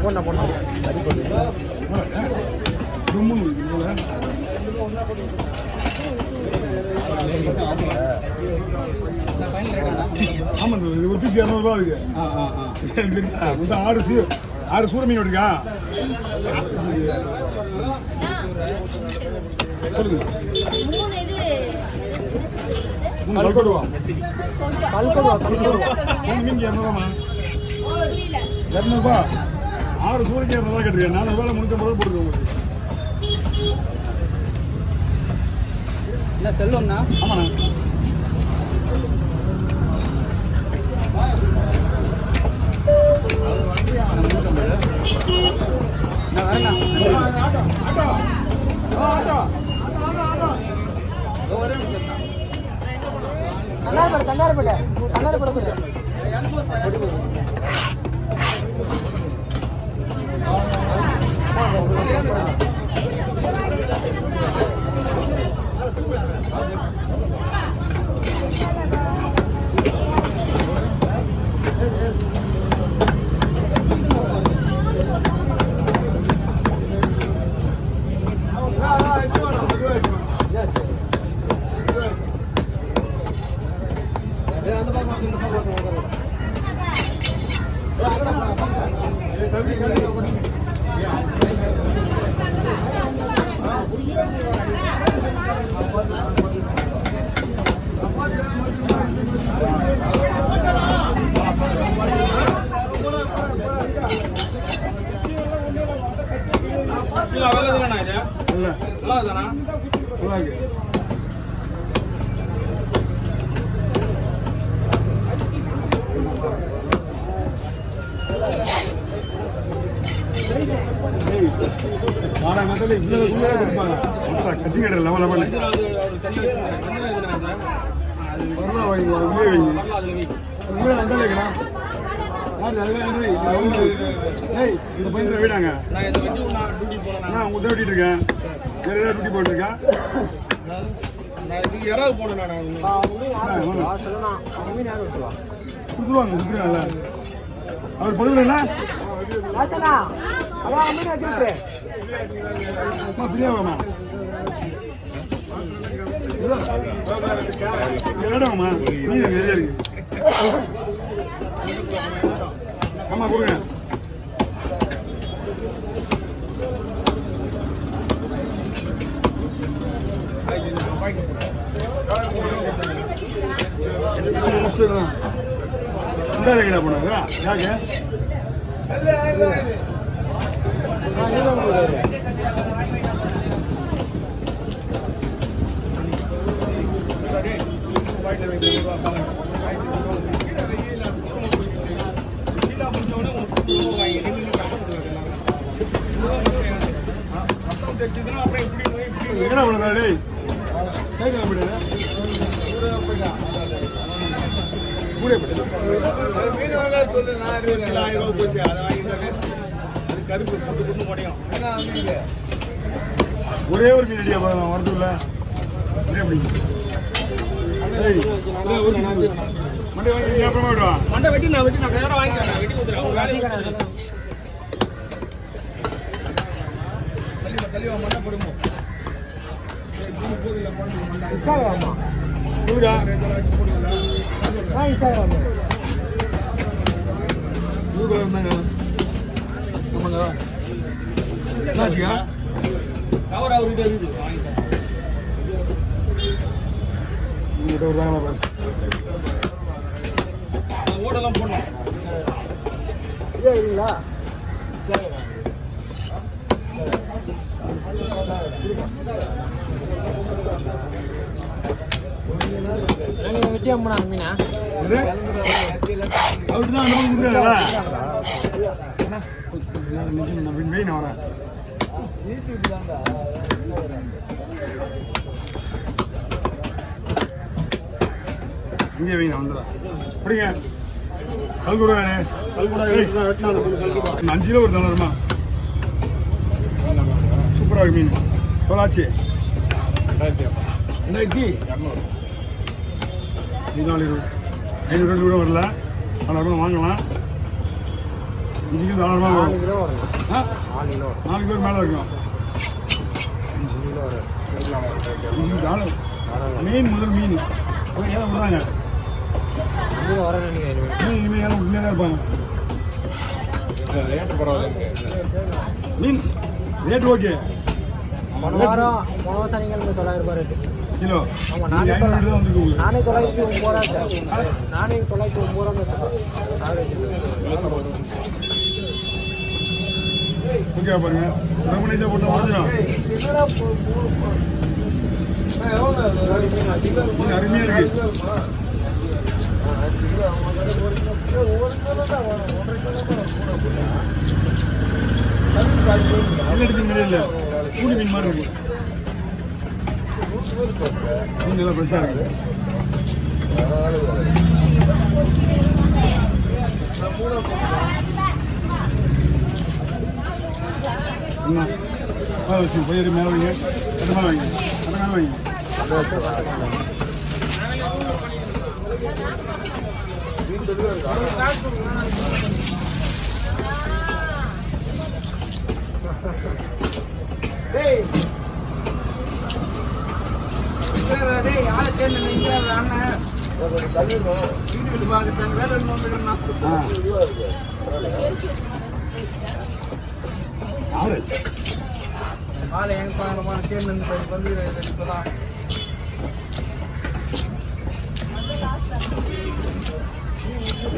போண்ணா ஆமா இது ஒரு பீஸ் 200 ரூபா இருக்கு. ஆறு சூர மீன் இருக்கா சொல்லுங்க. மீன் 200 6 சூரைக்கு 200 ரூபா கேட்டிருக்கேன். 400 ரூபாய் 350 ரூபா போடுங்க உங்களுக்கு. என்ன செல்வம்ண்ணா? ஆமாண்ணா. தன்னாரப்பட சொல்லு. வீடாங்க உங்க டியூட்டி இருக்கேன். டியூட்டி போட்டுருக்கேன். கொடுத்துருவாங்க. அவர் பொதுவில் ஃப்ரீயாகமா இடமா நிறைய இருக்கு. ஆமா கொடுங்க. போனாங்க யாரு என்ன பண்ணாடே ஒரே ஒரு மீன் வரதுல மண்டை வெட்டி நான் வெட்டி கொடுத்துறேன். ஓடலாம் போடணும் இல்லைங்களா? வெட்டியா போனாங்க மீனா மீன் வரேன். இங்கே வைங்க வந்துடா அப்படிங்க. கல்குடா 5 கிலோ ஒரு தளருமா சூப்பராக இருக்கு மீன். எவ்வளோச்சு? 2200. 1420. 500 கூட வரல. அதனால வாங்கலாம். இன்றைக்கு தாராளமாக 4 கிலோ வரும். 4 கிலோ 4 கிலோ மேலே இருக்கும். 5 கிலோ வரும். மீன் முதல் மீன் ஏன் விடுறாங்க? இங்கே வர நினைக்கிறேன். இனிமேல் ஏன் விட்டுனே தான் இருப்பாங்க. ரேட்டு பரவாயில்ல. மீன் ரேட் ஓகே. போன வாரம் சனிக்கிழமை 900 ரூபாய் ரேட்டு கிலோ. ஆமாம். நானே 500 தான் வந்துருக்கு. நானே 909 ரூபா சார். நானே 909 ரூபா சார். ஓகே பாருங்க. ரொம்ப நைஸாக போட்டு உடஞ்சிடும். மீன் அருமையாக இருக்கு. எடுத்து மீன் இல்லை, கூலி மீன் மாதிரி இருக்கு. மீன் எல்லாம் ஃப்ரெஷ்ஷாக இருக்கு. என்ன வச்சு பயிர் மேலே வைங்க, அது மேலே வைங்க, அது மேலே வைங்க.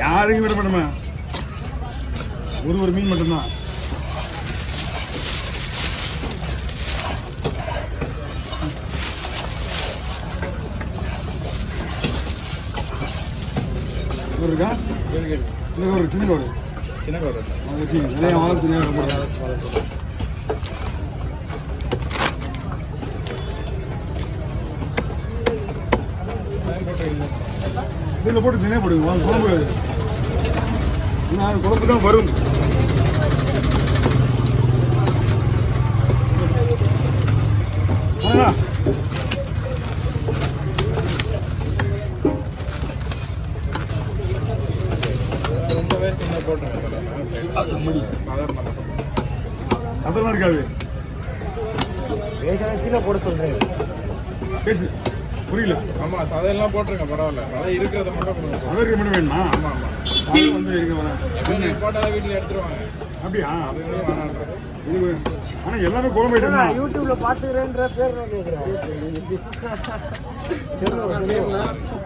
யாருக்கும் விட மாட்டோமா? ஒரு மீன் மட்டும்தான். இருக்கா? ஒரு சின்ன கோடு. சின்ன கோடு. நிறைய வளர்த்து இதில் போட்டு தினே போடுங்க. வாங்க குழம்பு. குழம்பு தான் வரும். சதெல்லாம் இருக்காது. கீழே போட சொல்றேன். பேசு புரியல. ஆமா சதையெல்லாம் போட்டுருங்க பரவாயில்ல. சதை இருக்கிறத மட்டும் கொடுங்க. அதற்கு மட்டும் வேணுமா? ஆமா ஆமா. அது வந்து இருக்க வரேன். போட்டாலும் வீட்டில் எடுத்துருவாங்க. அப்படியா? அதுவே வேணான்றது. இது ஆனால் எல்லாமே குழம்பு ஐட்டம் தான். யூடியூப்ல பாத்துக்கிறேன்ற பேர் நான் கேட்குறேன்.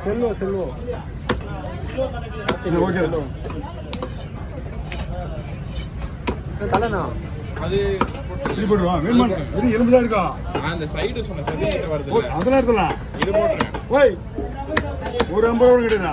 செல்வம் ஓகே. தலைண்ணா அது இது போடுவா. வேணுமா? வெறும் எலும்பு தான் இருக்கா? அந்த சைடு சொன்ன சரி வருது. அதெல்லாம் இருக்கலாம். இது போட்டுருங்க. ஓய் ஒரு 50 ரூபா கிடையாதா?